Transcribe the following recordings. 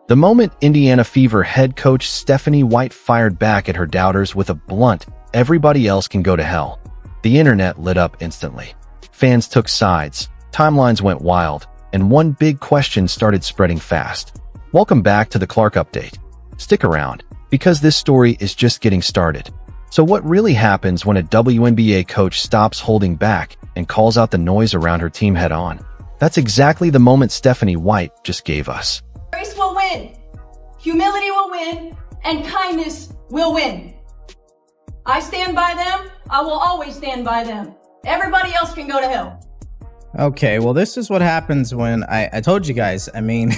The moment Indiana Fever head coach Stephanie White fired back at her doubters with a blunt, "Everybody else can go to hell," the internet lit up instantly. Fans took sides, timelines went wild, and one big question started spreading fast. Welcome back to the Clark Update. Stick around, because this story is just getting started. So what really happens when a WNBA coach stops holding back and calls out the noise around her team head on? That's exactly the moment Stephanie White just gave us. Grace will win, humility will win, and kindness will win. I stand by them. I will always stand by them. Everybody else can go to hell. Okay, well, this is what happens when I told you guys. I mean,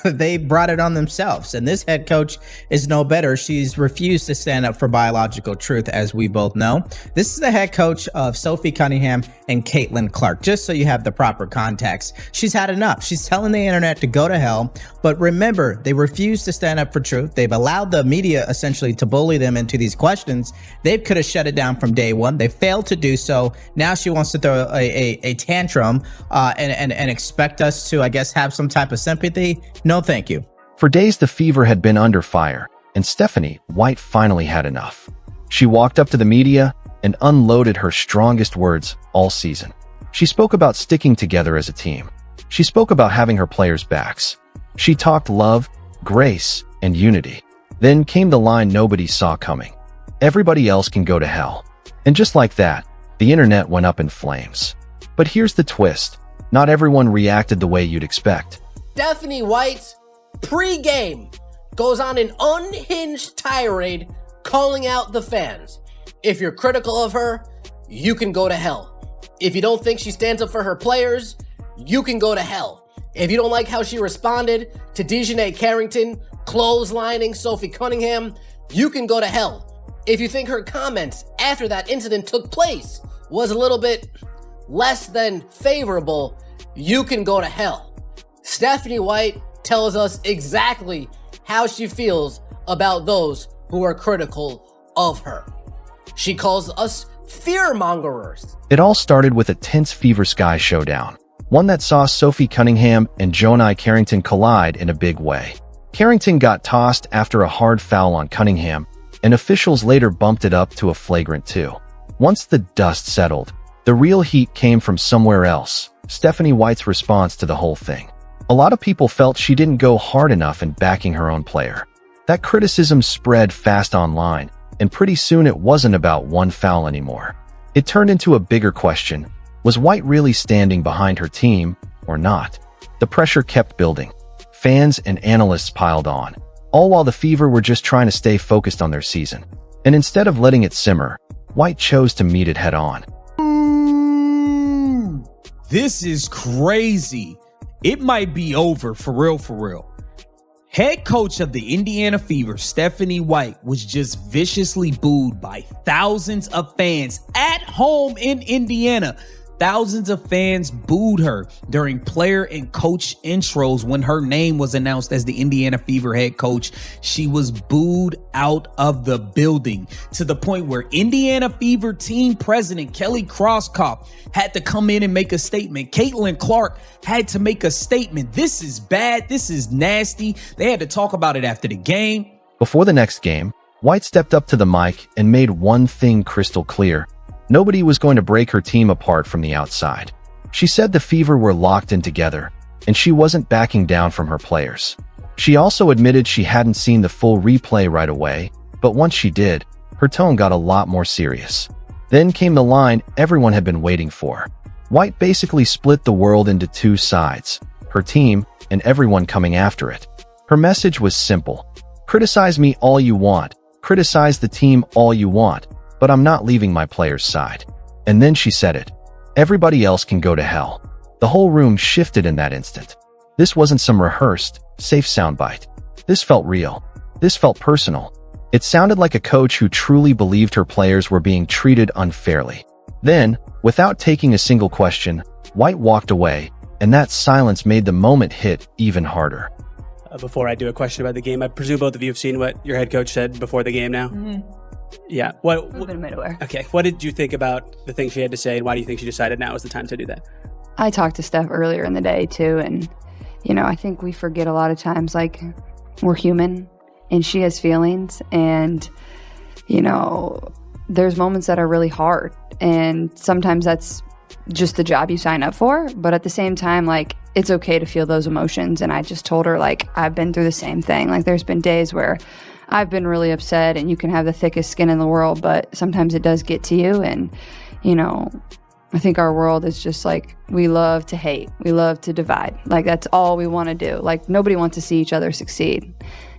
they brought it on themselves, and this head coach is no better. She's refused to stand up for biological truth, as we both know. This is the head coach of Sophie Cunningham and Caitlyn Clark, just so you have the proper context. She's had enough. She's telling the internet to go to hell, but remember, they refuse to stand up for truth. They've allowed the media essentially to bully them into these questions. They could have shut it down from day one. They failed to do so. Now she wants to throw a tantrum and expect us to, I guess, have some type of sympathy. No, thank you. For days, the Fever had been under fire, and Stephanie White finally had enough. She walked up to the media and unloaded her strongest words all season. She spoke about sticking together as a team. She spoke about having her players' backs. She talked love, grace, and unity. Then came the line nobody saw coming. Everybody else can go to hell. And just like that, the internet went up in flames. But here's the twist. Not everyone reacted the way you'd expect. Stephanie White, pre-game, goes on an unhinged tirade calling out the fans. If you're critical of her, you can go to hell. If you don't think she stands up for her players, you can go to hell. If you don't like how she responded to Dejanay Carrington clotheslining Sophie Cunningham, you can go to hell. If you think her comments after that incident took place was a little bit less than favorable, you can go to hell. Stephanie White tells us exactly how she feels about those who are critical of her. She calls us fear-mongerers. It all started with a tense Fever Sky showdown, one that saw Sophie Cunningham and Dejanay Carrington collide in a big way. Carrington got tossed after a hard foul on Cunningham, and officials later bumped it up to a flagrant 2. Once the dust settled, the real heat came from somewhere else. Stephanie White's response to the whole thing. A lot of people felt she didn't go hard enough in backing her own player. That criticism spread fast online, and pretty soon it wasn't about one foul anymore. It turned into a bigger question. Was White really standing behind her team, or not? The pressure kept building. Fans and analysts piled on, all while the Fever were just trying to stay focused on their season. And instead of letting it simmer, White chose to meet it head on. This is crazy. It might be over for real, for real. Head coach of the Indiana Fever, Stephanie White, was just viciously booed by thousands of fans at home in Indiana. Thousands of fans booed her during player and coach intros when her name was announced as the Indiana Fever head coach. She was booed out of the building to the point where Indiana Fever team president Kelly Crosskopf had to come in and make a statement. Caitlyn Clark had to make a statement. This is bad. This is nasty. They had to talk about it after the game. Before the next game, White stepped up to the mic and made one thing crystal clear. Nobody was going to break her team apart from the outside. She said the Fever were locked in together, and she wasn't backing down from her players. She also admitted she hadn't seen the full replay right away, but once she did, her tone got a lot more serious. Then came the line everyone had been waiting for. White basically split the world into two sides, her team and everyone coming after it. Her message was simple. Criticize me all you want, criticize the team all you want, but I'm not leaving my players' side. And then she said it. Everybody else can go to hell. The whole room shifted in that instant. This wasn't some rehearsed, safe soundbite. This felt real. This felt personal. It sounded like a coach who truly believed her players were being treated unfairly. Then, without taking a single question, White walked away, and that silence made the moment hit even harder. Before I do a question about the game, I presume both of you have seen what your head coach said before the game now? Mm-hmm. Yeah. I've been made aware. Okay. What did you think about the things she had to say, and why do you think she decided now is the time to do that? I talked to Steph earlier in the day too, and I think we forget a lot of times, like, we're human and she has feelings, and, you know, there's moments that are really hard, and sometimes that's just the job you sign up for. But at the same time, like, it's okay to feel those emotions. And I just told her, like, I've been through the same thing. Like, there's been days where I've been really upset, and you can have the thickest skin in the world, but sometimes it does get to you. And, you know, I think our world is just like, we love to hate. We love to divide. Like, that's all we want to do. Like, nobody wants to see each other succeed.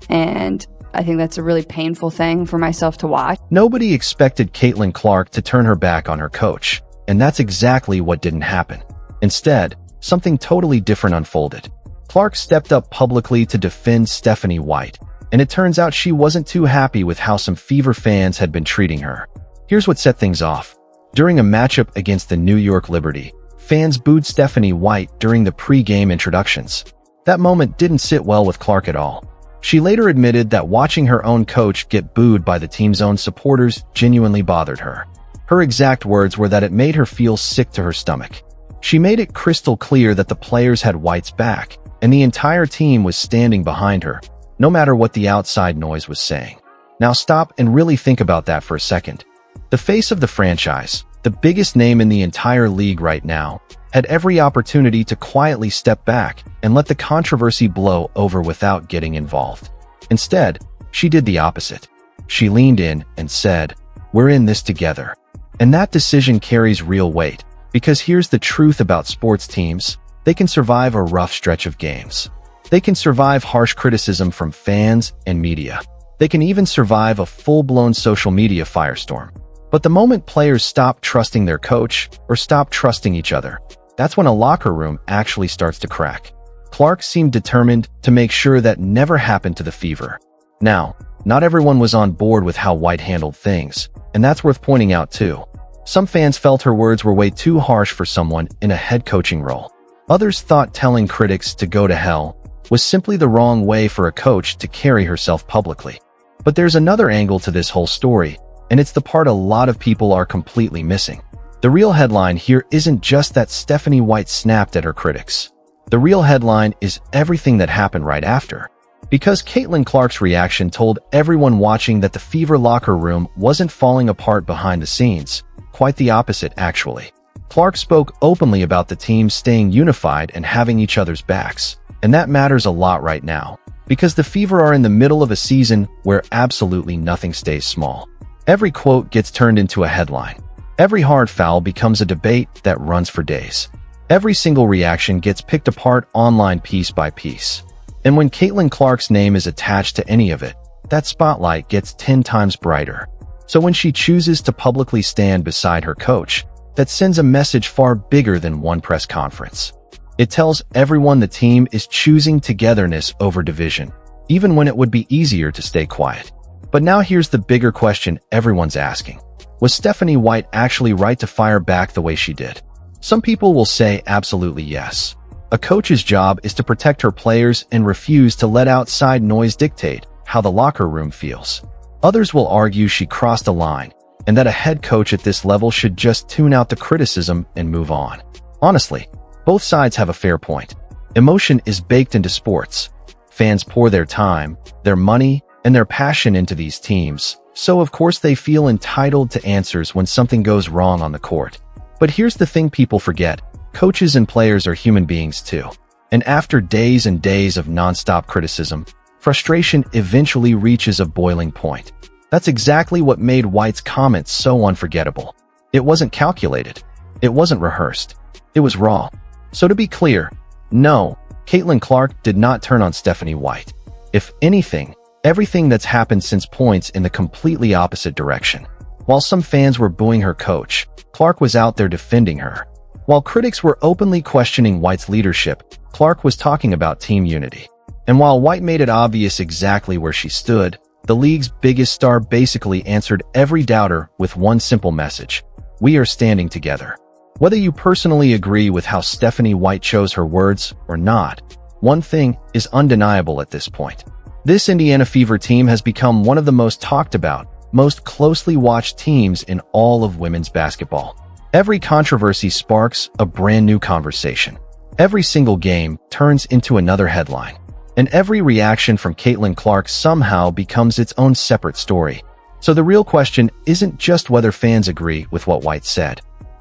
And I think that's a really painful thing for myself to watch. Nobody expected Caitlyn Clark to turn her back on her coach, and that's exactly what didn't happen. Instead, something totally different unfolded. Clark stepped up publicly to defend Stephanie White, and it turns out she wasn't too happy with how some Fever fans had been treating her. Here's what set things off. During a matchup against the New York Liberty, fans booed Stephanie White during the pre-game introductions. That moment didn't sit well with Clark at all. She later admitted that watching her own coach get booed by the team's own supporters genuinely bothered her. Her exact words were that it made her feel sick to her stomach. She made it crystal clear that the players had White's back, and the entire team was standing behind her, no matter what the outside noise was saying. Now stop and really think about that for a second. The face of the franchise, the biggest name in the entire league right now, had every opportunity to quietly step back and let the controversy blow over without getting involved. Instead, she did the opposite. She leaned in and said, "We're in this together." And that decision carries real weight, because here's the truth about sports teams: they can survive a rough stretch of games. They can survive harsh criticism from fans and media. They can even survive a full-blown social media firestorm. But the moment players stop trusting their coach or stop trusting each other, that's when a locker room actually starts to crack. Clark seemed determined to make sure that never happened to the Fever. Now, not everyone was on board with how White handled things, and that's worth pointing out too. Some fans felt her words were way too harsh for someone in a head coaching role. Others thought telling critics to go to hell was simply the wrong way for a coach to carry herself publicly. But there's another angle to this whole story, and it's the part a lot of people are completely missing. The real headline here isn't just that Stephanie White snapped at her critics. The real headline is everything that happened right after. Because Caitlyn Clark's reaction told everyone watching that the Fever locker room wasn't falling apart behind the scenes. Quite the opposite, actually. Clark spoke openly about the team staying unified and having each other's backs. And that matters a lot right now, because the Fever are in the middle of a season where absolutely nothing stays small. Every quote gets turned into a headline. Every hard foul becomes a debate that runs for days. Every single reaction gets picked apart online piece by piece. And when Caitlyn Clark's name is attached to any of it, that spotlight gets 10 times brighter. So when she chooses to publicly stand beside her coach, that sends a message far bigger than one press conference. It tells everyone the team is choosing togetherness over division, even when it would be easier to stay quiet. But now here's the bigger question everyone's asking. Was Stephanie White actually right to fire back the way she did? Some people will say absolutely yes. A coach's job is to protect her players and refuse to let outside noise dictate how the locker room feels. Others will argue she crossed a line, and that a head coach at this level should just tune out the criticism and move on. Honestly, both sides have a fair point. Emotion is baked into sports. Fans pour their time, their money, and their passion into these teams, so of course they feel entitled to answers when something goes wrong on the court. But here's the thing people forget: coaches and players are human beings too. And after days and days of nonstop criticism, frustration eventually reaches a boiling point. That's exactly what made White's comments so unforgettable. It wasn't calculated. It wasn't rehearsed. It was raw. So to be clear, no, Caitlyn Clark did not turn on Stephanie White. If anything, everything that's happened since points in the completely opposite direction. While some fans were booing her coach, Clark was out there defending her. While critics were openly questioning White's leadership, Clark was talking about team unity. And while White made it obvious exactly where she stood, the league's biggest star basically answered every doubter with one simple message: we are standing together. Whether you personally agree with how Stephanie White chose her words or not, one thing is undeniable at this point. This Indiana Fever team has become one of the most talked about, most closely watched teams in all of women's basketball. Every controversy sparks a brand new conversation. Every single game turns into another headline. And every reaction from Caitlyn Clark somehow becomes its own separate story. So the real question isn't just whether fans agree with what White said.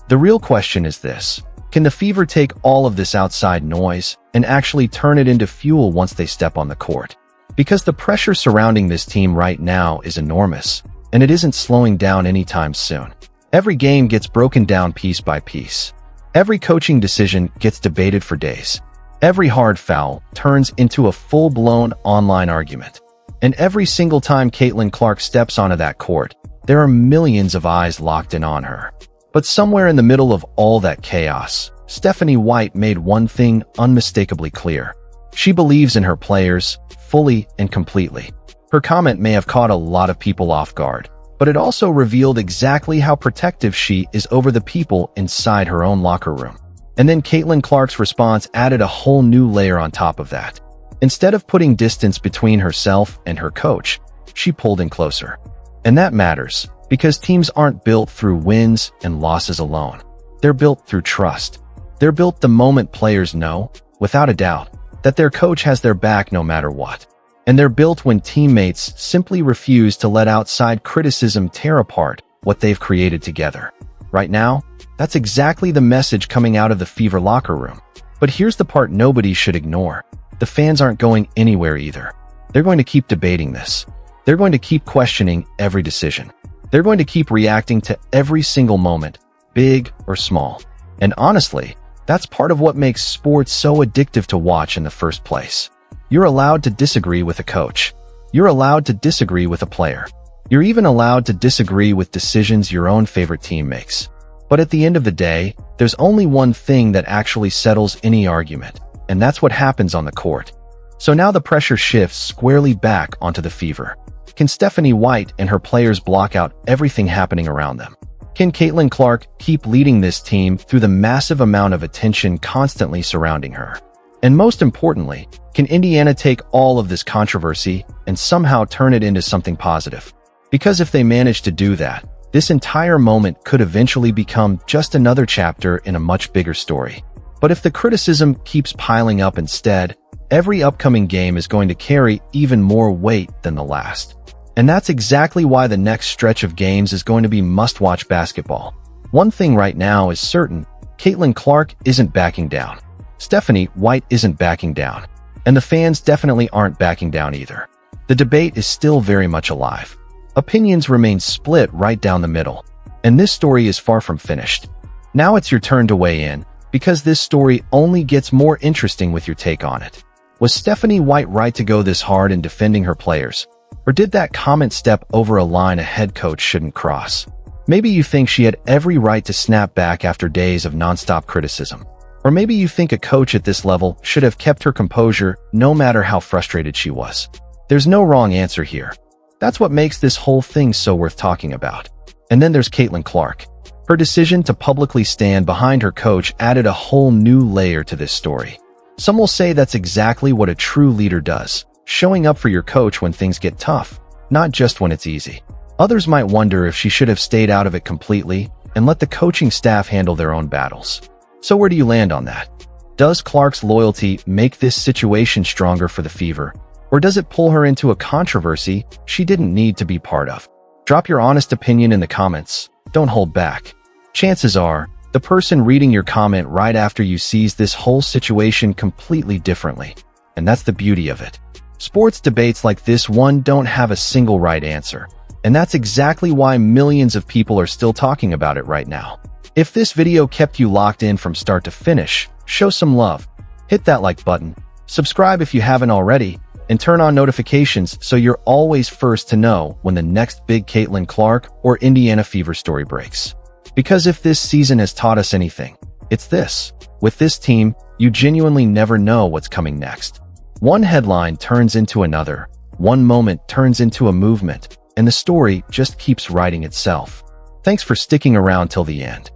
The real question is this: can the Fever take all of this outside noise and actually turn it into fuel once they step on the court? Because the pressure surrounding this team right now is enormous, and it isn't slowing down anytime soon. Every game gets broken down piece by piece. Every coaching decision gets debated for days. Every hard foul turns into a full-blown online argument. And every single time Caitlyn Clark steps onto that court, there are millions of eyes locked in on her. But somewhere in the middle of all that chaos, Stephanie White made one thing unmistakably clear. She believes in her players, fully and completely. Her comment may have caught a lot of people off guard, but it also revealed exactly how protective she is over the people inside her own locker room. And then Caitlyn Clark's response added a whole new layer on top of that. Instead of putting distance between herself and her coach, she pulled in closer. And that matters, because teams aren't built through wins and losses alone. They're built through trust. They're built the moment players know, without a doubt, that their coach has their back no matter what. And they're built when teammates simply refuse to let outside criticism tear apart what they've created together. Right now, that's exactly the message coming out of the Fever locker room. But here's the part nobody should ignore. The fans aren't going anywhere either. They're going to keep debating this. They're going to keep questioning every decision. They're going to keep reacting to every single moment, big or small. And honestly, that's part of what makes sports so addictive to watch in the first place. You're allowed to disagree with a coach. You're allowed to disagree with a player. You're even allowed to disagree with decisions your own favorite team makes. But at the end of the day, there's only one thing that actually settles any argument, and that's what happens on the court. So now the pressure shifts squarely back onto the Fever. Can Stephanie White and her players block out everything happening around them? Can Caitlyn Clark keep leading this team through the massive amount of attention constantly surrounding her? And most importantly, can Indiana take all of this controversy and somehow turn it into something positive? Because if they manage to do that, this entire moment could eventually become just another chapter in a much bigger story. But if the criticism keeps piling up instead, every upcoming game is going to carry even more weight than the last. And that's exactly why the next stretch of games is going to be must-watch basketball. One thing right now is certain: Caitlyn Clark isn't backing down. Stephanie White isn't backing down. And the fans definitely aren't backing down either. The debate is still very much alive. Opinions remain split right down the middle. And this story is far from finished. Now it's your turn to weigh in, because this story only gets more interesting with your take on it. Was Stephanie White right to go this hard in defending her players? Or did that comment step over a line a head coach shouldn't cross? Maybe you think she had every right to snap back after days of nonstop criticism. Or maybe you think a coach at this level should have kept her composure no matter how frustrated she was. There's no wrong answer here. That's what makes this whole thing so worth talking about. And then there's Caitlyn Clark. Her decision to publicly stand behind her coach added a whole new layer to this story. Some will say that's exactly what a true leader does, showing up for your coach when things get tough, not just when it's easy. Others might wonder if she should have stayed out of it completely and let the coaching staff handle their own battles. So where do you land on that? Does Clark's loyalty make this situation stronger for the Fever? Or does it pull her into a controversy she didn't need to be part of? Drop your honest opinion in the comments. Don't hold back. Chances are, the person reading your comment right after you sees this whole situation completely differently. And that's the beauty of it. Sports debates like this one don't have a single right answer. And that's exactly why millions of people are still talking about it right now. If this video kept you locked in from start to finish, show some love. Hit that like button, subscribe if you haven't already, and turn on notifications so you're always first to know when the next big Caitlyn Clark or Indiana Fever story breaks. Because if this season has taught us anything, it's this. With this team, you genuinely never know what's coming next. One headline turns into another, one moment turns into a movement, and the story just keeps writing itself. Thanks for sticking around till the end.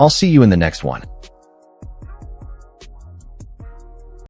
I'll see you in the next one.